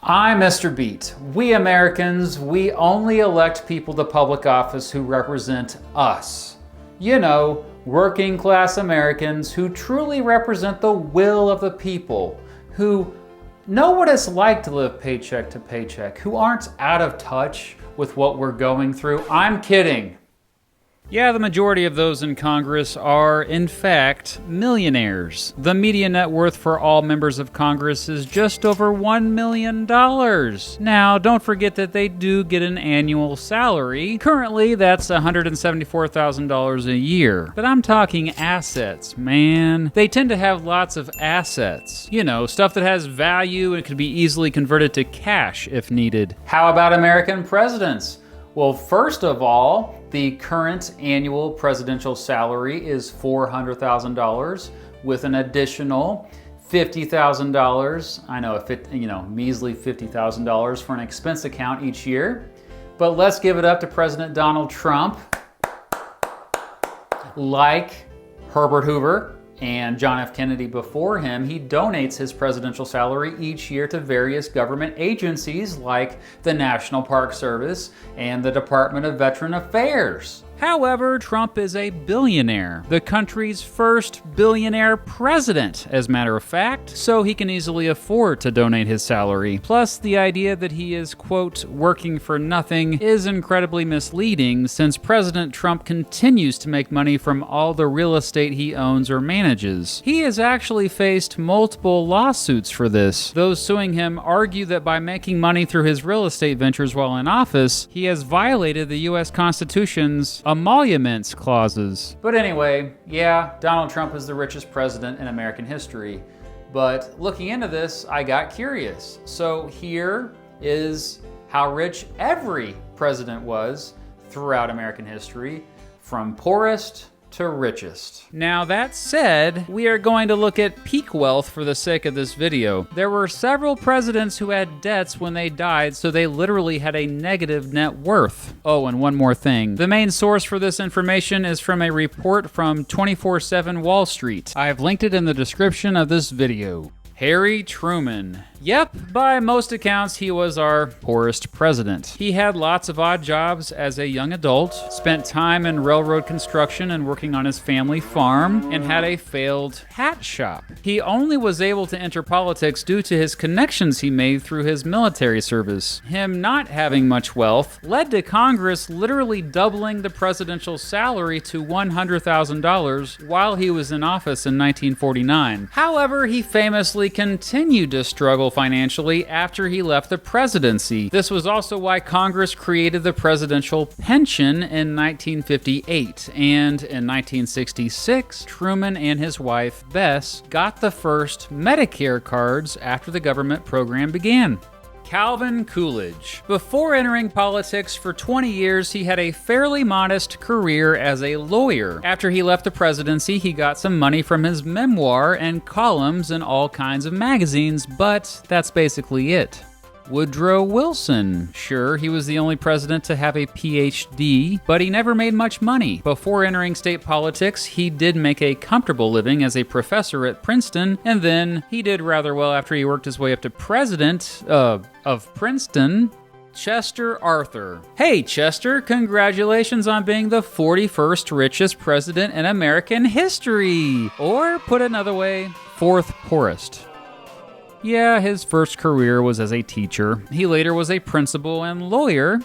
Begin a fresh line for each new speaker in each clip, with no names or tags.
I'm Mr. Beat. We Americans, we only elect people to public office who represent us. You know, working class Americans who truly represent the will of the people, who know what it's like to live paycheck to paycheck, who aren't out of touch with what we're going through. I'm kidding. Yeah, the majority of those in Congress are, in fact, millionaires. The median net worth for all members of Congress is just over $1 million. Now, don't forget that they do get an annual salary. Currently, that's $174,000 a year. But I'm talking assets, man. They tend to have lots of assets. You know, stuff that has value and could be easily converted to cash if needed. How about American presidents? Well, first of all, the current annual presidential salary is $400,000 with an additional $50,000. I know, measly $50,000 for an expense account each year. But let's give it up to President Donald Trump. Like Herbert Hoover and John F. Kennedy before him, he donates his presidential salary each year to various government agencies like the National Park Service and the Department of Veteran Affairs. However, Trump is a billionaire, the country's first billionaire president, as a matter of fact, so he can easily afford to donate his salary. Plus, the idea that he is, quote, working for nothing is incredibly misleading since President Trump continues to make money from all the real estate he owns or manages. He has actually faced multiple lawsuits for this. Those suing him argue that by making money through his real estate ventures while in office, he has violated the U.S. Constitution's emoluments clauses. But anyway, yeah, Donald Trump is the richest president in American history. But looking into this, I got curious. So here is how rich every president was throughout American history, from poorest to richest. Now that said, we are going to look at peak wealth for the sake of this video. There were several presidents who had debts when they died, so they literally had a negative net worth. Oh, and one more thing. The main source for this information is from a report from 24/7 Wall Street. I've linked it in the description of this video. Harry Truman. Yep, by most accounts, he was our poorest president. He had lots of odd jobs as a young adult, spent time in railroad construction and working on his family farm, and had a failed hat shop. He only was able to enter politics due to his connections he made through his military service. Him not having much wealth led to Congress literally doubling the presidential salary to $100,000 while he was in office in 1949. However, he famously continued to struggle financially after he left the presidency. This was also why Congress created the presidential pension in 1958, and in 1966, Truman and his wife, Bess, got the first Medicare cards after the government program began. Calvin Coolidge. Before entering politics for 20 years, he had a fairly modest career as a lawyer. After he left the presidency, he got some money from his memoir and columns in all kinds of magazines, but that's basically it. Woodrow Wilson. Sure, he was the only president to have a PhD, but he never made much money. Before entering state politics, he did make a comfortable living as a professor at Princeton, and then he did rather well after he worked his way up to president of Princeton. Chester Arthur. Hey Chester, congratulations on being the 41st richest president in American history! Or, put another way, 4th poorest. Yeah, his first career was as a teacher. He later was a principal and lawyer.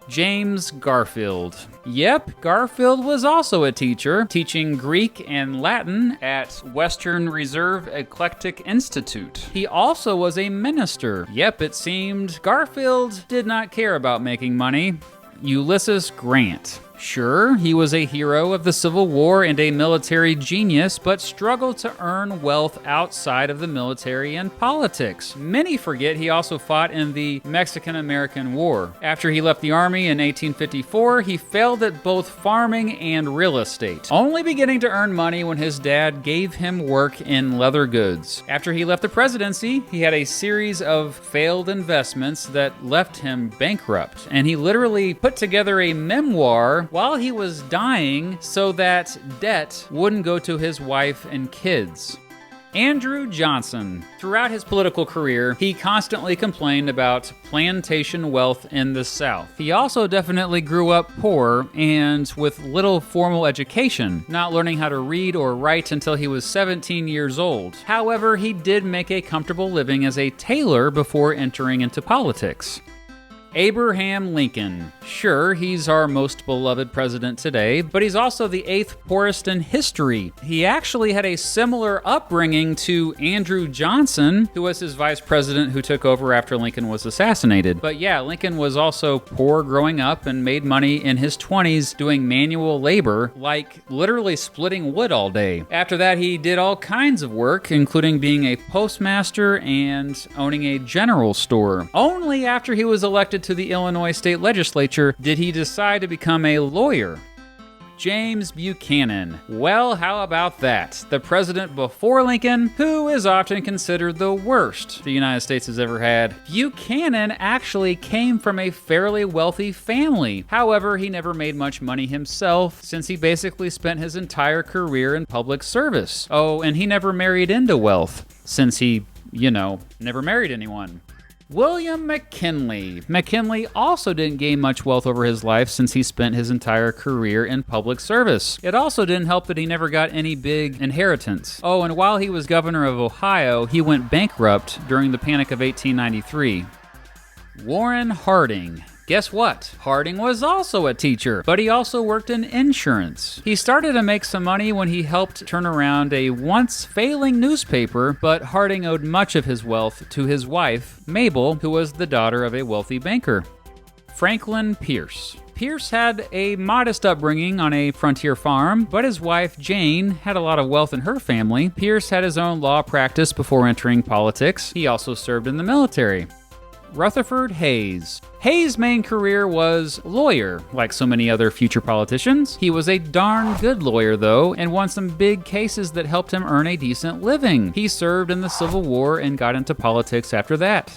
James Garfield. Yep, Garfield was also a teacher, teaching Greek and Latin at Western Reserve Eclectic Institute. He also was a minister. Yep, it seemed Garfield did not care about making money. Ulysses Grant. Sure, he was a hero of the Civil War and a military genius, but struggled to earn wealth outside of the military and politics. Many forget he also fought in the Mexican-American War. After he left the Army in 1854, he failed at both farming and real estate, only beginning to earn money when his dad gave him work in leather goods. After he left the presidency, he had a series of failed investments that left him bankrupt, and he literally put together a memoir while he was dying so that debt wouldn't go to his wife and kids. Andrew Johnson. Throughout his political career, he constantly complained about plantation wealth in the South. He also definitely grew up poor and with little formal education, not learning how to read or write until he was 17 years old. However, he did make a comfortable living as a tailor before entering into politics. Abraham Lincoln. Sure, he's our most beloved president today, but he's also the 8th poorest in history. He actually had a similar upbringing to Andrew Johnson, who was his vice president who took over after Lincoln was assassinated. But yeah, Lincoln was also poor growing up and made money in his 20s doing manual labor, like literally splitting wood all day. After that, he did all kinds of work, including being a postmaster and owning a general store. Only after he was elected to the Illinois state legislature did he decide to become a lawyer. James Buchanan. Well, how about that? The president before Lincoln, who is often considered the worst the United States has ever had. Buchanan actually came from a fairly wealthy family. However, he never made much money himself, since he basically spent his entire career in public service. Oh, and he never married into wealth, since he, never married anyone. William McKinley. McKinley also didn't gain much wealth over his life since he spent his entire career in public service. It also didn't help that he never got any big inheritance. Oh, and while he was governor of Ohio, he went bankrupt during the Panic of 1893. Warren Harding. Guess what? Harding was also a teacher, but he also worked in insurance. He started to make some money when he helped turn around a once failing newspaper, but Harding owed much of his wealth to his wife, Mabel, who was the daughter of a wealthy banker. Franklin Pierce. Pierce had a modest upbringing on a frontier farm, but his wife, Jane, had a lot of wealth in her family. Pierce had his own law practice before entering politics. He also served in the military. Rutherford Hayes. Hayes' main career was lawyer, like so many other future politicians. He was a darn good lawyer, though, and won some big cases that helped him earn a decent living. He served in the Civil War and got into politics after that.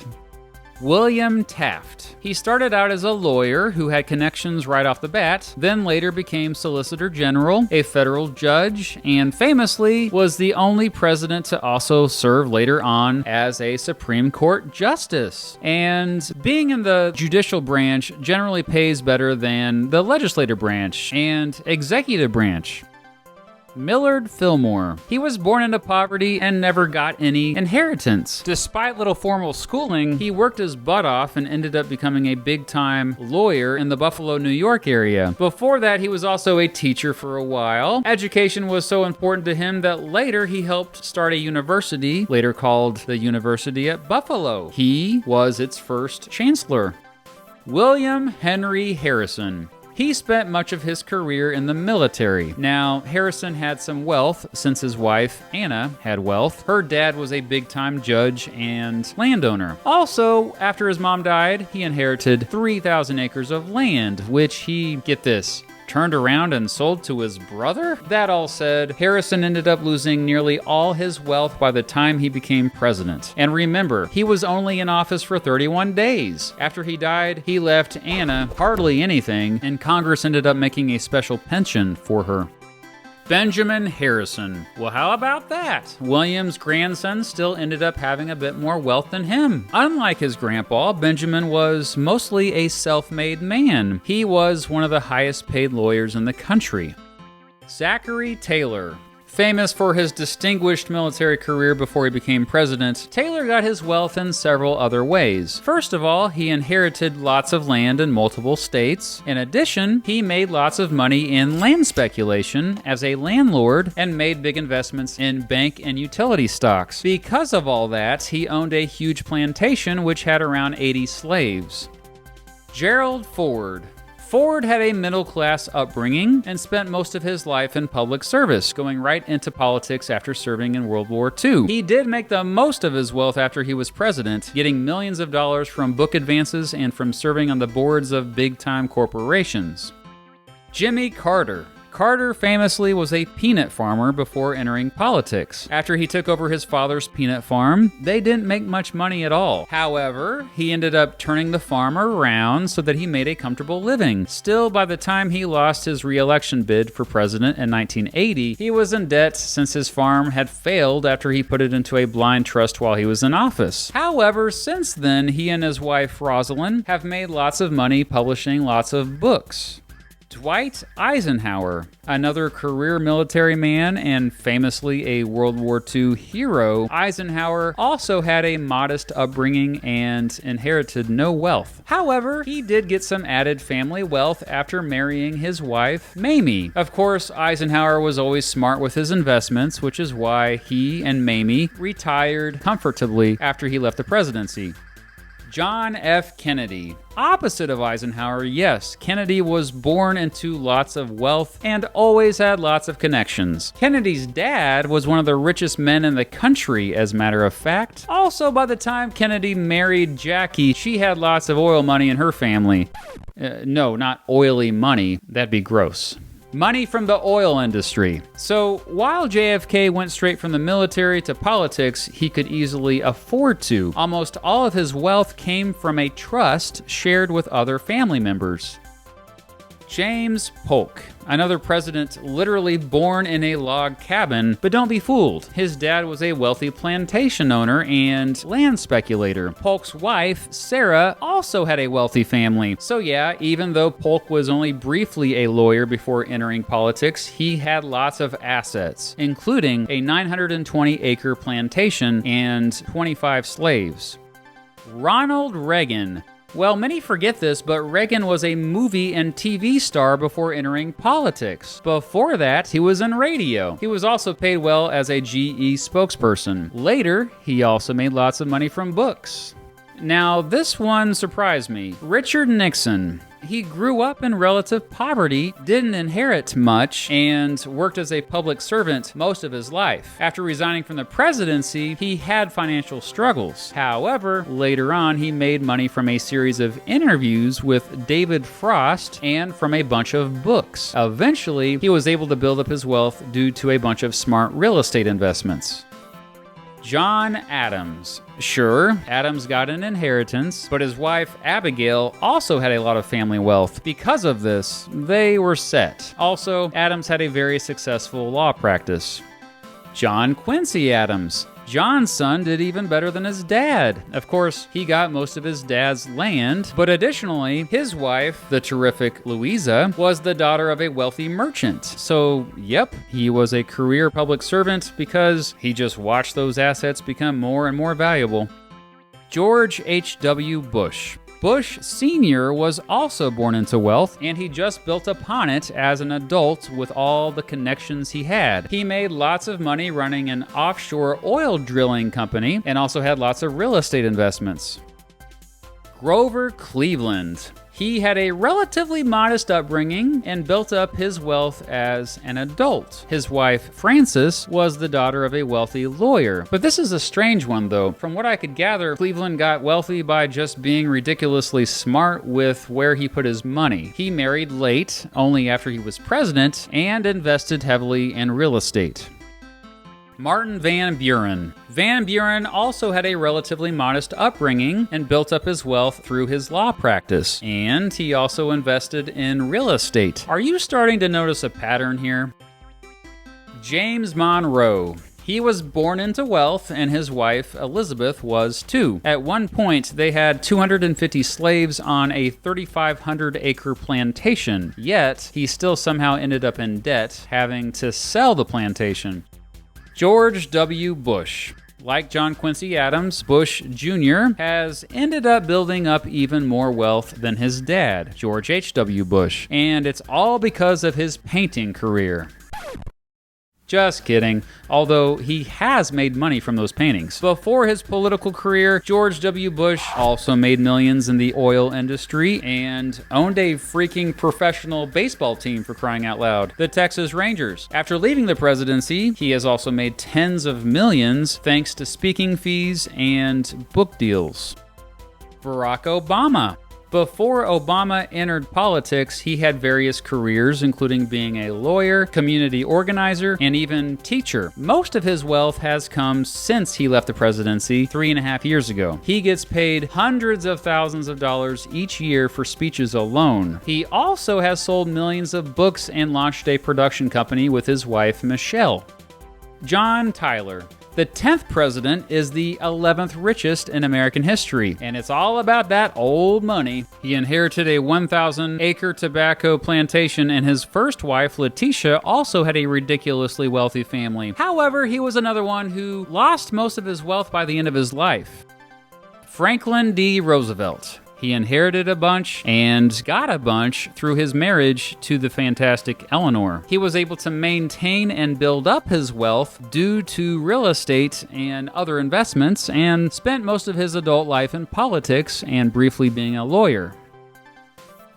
William Taft. He started out as a lawyer who had connections right off the bat, then later became Solicitor General, a federal judge, and famously was the only president to also serve later on as a Supreme Court justice. And being in the judicial branch generally pays better than the legislative branch and executive branch. Millard Fillmore. He was born into poverty and never got any inheritance. Despite little formal schooling, he worked his butt off and ended up becoming a big-time lawyer in the Buffalo, New York area. Before that, he was also a teacher for a while. Education was so important to him that later he helped start a university, later called the University at Buffalo. He was its first chancellor. William Henry Harrison. He spent much of his career in the military. Now, Harrison had some wealth since his wife, Anna, had wealth. Her dad was a big-time judge and landowner. Also, after his mom died, he inherited 3,000 acres of land, which he, get this, turned around and sold to his brother? That all said, Harrison ended up losing nearly all his wealth by the time he became president. And remember, he was only in office for 31 days. After he died, he left Anna hardly anything, and Congress ended up making a special pension for her. Benjamin Harrison. Well, how about that? William's grandson still ended up having a bit more wealth than him. Unlike his grandpa, Benjamin was mostly a self-made man. He was one of the highest paid lawyers in the country. Zachary Taylor. Famous for his distinguished military career before he became president, Taylor got his wealth in several other ways. First of all, he inherited lots of land in multiple states. In addition, he made lots of money in land speculation as a landlord and made big investments in bank and utility stocks. Because of all that, he owned a huge plantation which had around 80 slaves. Gerald Ford. Ford had a middle-class upbringing and spent most of his life in public service, going right into politics after serving in World War II. He did make the most of his wealth after he was president, getting millions of dollars from book advances and from serving on the boards of big-time corporations. Jimmy Carter. Carter famously was a peanut farmer before entering politics. After he took over his father's peanut farm, they didn't make much money at all. However, he ended up turning the farm around so that he made a comfortable living. Still, by the time he lost his re-election bid for president in 1980, he was in debt since his farm had failed after he put it into a blind trust while he was in office. However, since then, he and his wife Rosalind have made lots of money publishing lots of books. Dwight Eisenhower, another career military man and famously a World War II hero, Eisenhower also had a modest upbringing and inherited no wealth. However, he did get some added family wealth after marrying his wife, Mamie. Of course, Eisenhower was always smart with his investments, which is why he and Mamie retired comfortably after he left the presidency. John F. Kennedy. Opposite of Eisenhower, yes, Kennedy was born into lots of wealth and always had lots of connections. Kennedy's dad was one of the richest men in the country, as a matter of fact. Also, by the time Kennedy married Jackie, she had lots of oil money in her family. No, not oily money. That'd be gross. Money from the oil industry. So while JFK went straight from the military to politics, he could easily afford to. Almost all of his wealth came from a trust shared with other family members. James Polk, another president literally born in a log cabin, but don't be fooled. His dad was a wealthy plantation owner and land speculator. Polk's wife, Sarah, also had a wealthy family. So yeah, even though Polk was only briefly a lawyer before entering politics, he had lots of assets, including a 920-acre plantation and 25 slaves. Ronald Reagan. Well, many forget this, but Reagan was a movie and TV star before entering politics. Before that, he was in radio. He was also paid well as a GE spokesperson. Later, he also made lots of money from books. Now, this one surprised me. Richard Nixon. He grew up in relative poverty, didn't inherit much, and worked as a public servant most of his life. After resigning from the presidency, he had financial struggles. However, later on, he made money from a series of interviews with David Frost and from a bunch of books. Eventually, he was able to build up his wealth due to a bunch of smart real estate investments. John Adams. Sure, Adams got an inheritance, but his wife Abigail also had a lot of family wealth. Because of this, they were set. Also, Adams had a very successful law practice. John Quincy Adams. John's son did even better than his dad. Of course, he got most of his dad's land, but additionally, his wife, the terrific Louisa, was the daughter of a wealthy merchant. So, yep, he was a career public servant because he just watched those assets become more and more valuable. George H.W. Bush. Bush Sr. was also born into wealth, and he just built upon it as an adult with all the connections he had. He made lots of money running an offshore oil drilling company and also had lots of real estate investments. Grover Cleveland. He had a relatively modest upbringing and built up his wealth as an adult. His wife, Frances, was the daughter of a wealthy lawyer. But this is a strange one, though. From what I could gather, Cleveland got wealthy by just being ridiculously smart with where he put his money. He married late, only after he was president, and invested heavily in real estate. Martin Van Buren. Van Buren also had a relatively modest upbringing and built up his wealth through his law practice, and he also invested in real estate. Are you starting to notice a pattern here? James Monroe. He was born into wealth, and his wife, Elizabeth, was too. At one point, they had 250 slaves on a 3,500-acre plantation, yet he still somehow ended up in debt, having to sell the plantation. George W. Bush. Like John Quincy Adams, Bush Jr. has ended up building up even more wealth than his dad, George H.W. Bush, and it's all because of his painting career. Just kidding, although he has made money from those paintings. Before his political career, George W. Bush also made millions in the oil industry and owned a freaking professional baseball team, for crying out loud, the Texas Rangers. After leaving the presidency, he has also made tens of millions thanks to speaking fees and book deals. Barack Obama. Before Obama entered politics, he had various careers, including being a lawyer, community organizer, and even teacher. Most of his wealth has come since he left the presidency 3.5 years ago. He gets paid hundreds of thousands of dollars each year for speeches alone. He also has sold millions of books and launched a production company with his wife, Michelle. John Tyler. The 10th president is the 11th richest in American history, and it's all about that old money. He inherited a 1,000-acre tobacco plantation, and his first wife, Letitia, also had a ridiculously wealthy family. However, he was another one who lost most of his wealth by the end of his life. Franklin D. Roosevelt. He inherited a bunch and got a bunch through his marriage to the fantastic Eleanor. He was able to maintain and build up his wealth due to real estate and other investments, and spent most of his adult life in politics and briefly being a lawyer.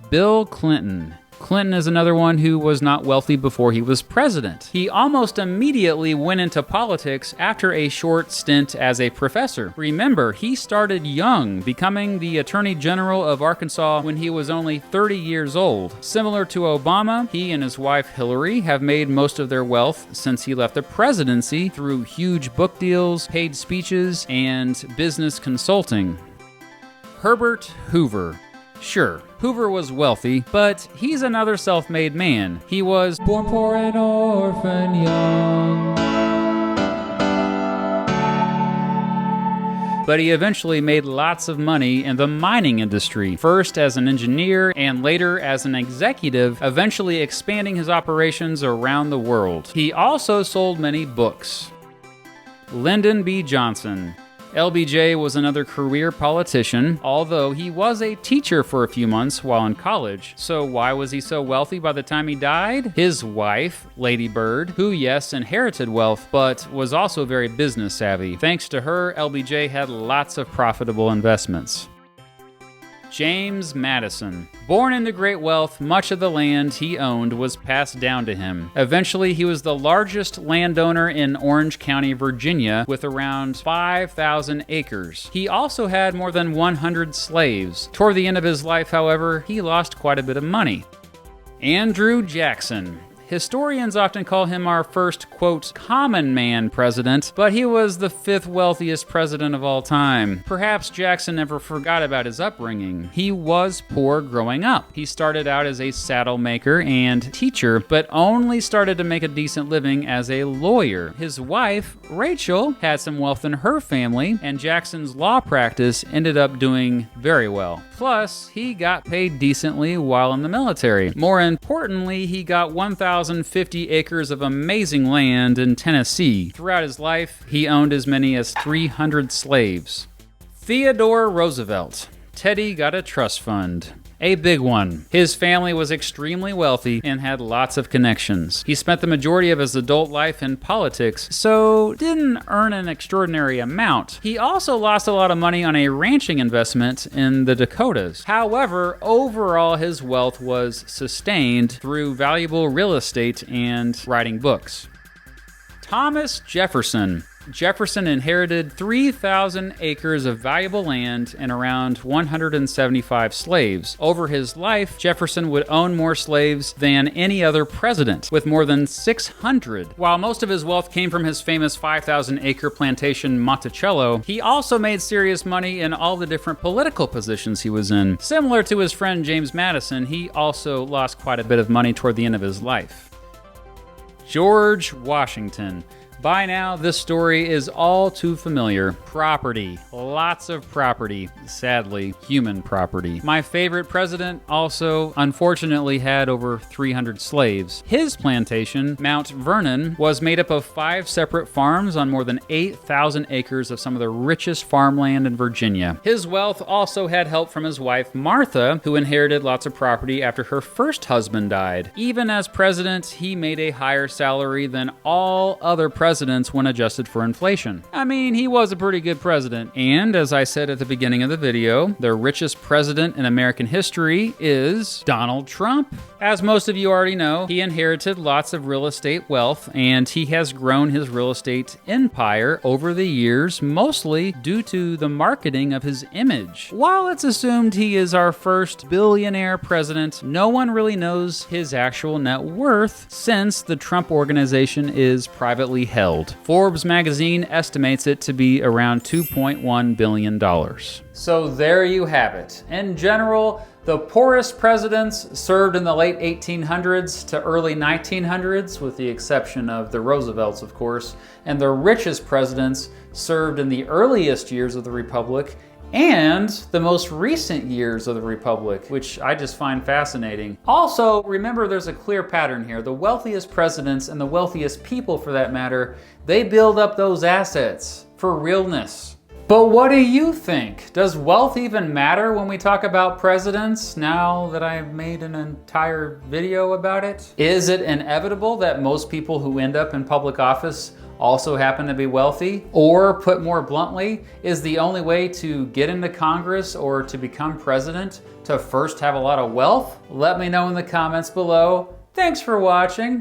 Bill Clinton. Clinton is another one who was not wealthy before he was president. He almost immediately went into politics after a short stint as a professor. Remember, he started young, becoming the Attorney General of Arkansas when he was only 30 years old. Similar to Obama, he and his wife Hillary have made most of their wealth since he left the presidency through huge book deals, paid speeches, and business consulting. Herbert Hoover. Sure, Hoover was wealthy, but he's another self-made man. He was born poor and orphan young. But he eventually made lots of money in the mining industry, first as an engineer and later as an executive, eventually expanding his operations around the world. He also sold many books. Lyndon B. Johnson. LBJ was another career politician, although he was a teacher for a few months while in college. So why was he so wealthy by the time he died? His wife, Lady Bird, who yes, inherited wealth, but was also very business savvy. Thanks to her, LBJ had lots of profitable investments. James Madison. Born into great wealth, much of the land he owned was passed down to him. Eventually, he was the largest landowner in Orange County, Virginia, with around 5,000 acres. He also had more than 100 slaves. Toward the end of his life, however, he lost quite a bit of money. Andrew Jackson. Historians often call him our first, quote, common man president, but he was the 5th wealthiest president of all time. Perhaps Jackson never forgot about his upbringing. He was poor growing up. He started out as a saddle maker and teacher, but only started to make a decent living as a lawyer. His wife, Rachel, had some wealth in her family, and Jackson's law practice ended up doing very well. Plus, he got paid decently while in the military. More importantly, he got 1,050 acres of amazing land in Tennessee. Throughout his life, he owned as many as 300 slaves. Theodore Roosevelt. Teddy got a trust fund. A big one. His family was extremely wealthy and had lots of connections. He spent the majority of his adult life in politics, so didn't earn an extraordinary amount. He also lost a lot of money on a ranching investment in the Dakotas. However, overall his wealth was sustained through valuable real estate and writing books. Thomas Jefferson. Jefferson inherited 3,000 acres of valuable land and around 175 slaves. Over his life, Jefferson would own more slaves than any other president, with more than 600. While most of his wealth came from his famous 5,000-acre plantation Monticello, he also made serious money in all the different political positions he was in. Similar to his friend James Madison, he also lost quite a bit of money toward the end of his life. George Washington. By now, this story is all too familiar. Property. Lots of property. Sadly, human property. My favorite president also, unfortunately, had over 300 slaves. His plantation, Mount Vernon, was made up of 5 separate farms on more than 8,000 acres of some of the richest farmland in Virginia. His wealth also had help from his wife, Martha, who inherited lots of property after her first husband died. Even as president, he made a higher salary than all other presidents presidents when adjusted for inflation. I mean, he was a pretty good president. And as I said at the beginning of the video, the richest president in American history is Donald Trump. As most of you already know, he inherited lots of real estate wealth, and he has grown his real estate empire over the years, mostly due to the marketing of his image. While it's assumed he is our first billionaire president, no one really knows his actual net worth since the Trump Organization is privately held. Forbes magazine estimates it to be around $2.1 billion. So there you have it. In general, the poorest presidents served in the late 1800s to early 1900s, with the exception of the Roosevelts, of course, and the richest presidents served in the earliest years of the Republic and the most recent years of the Republic, which I just find fascinating. Also, remember there's a clear pattern here. The wealthiest presidents and the wealthiest people, for that matter, they build up those assets for realness. But what do you think? Does wealth even matter when we talk about presidents, now that I've made an entire video about it? Is it inevitable that most people who end up in public office also happen to be wealthy? Or, put more bluntly, is the only way to get into Congress or to become president to first have a lot of wealth? Let me know in the comments below. Thanks for watching.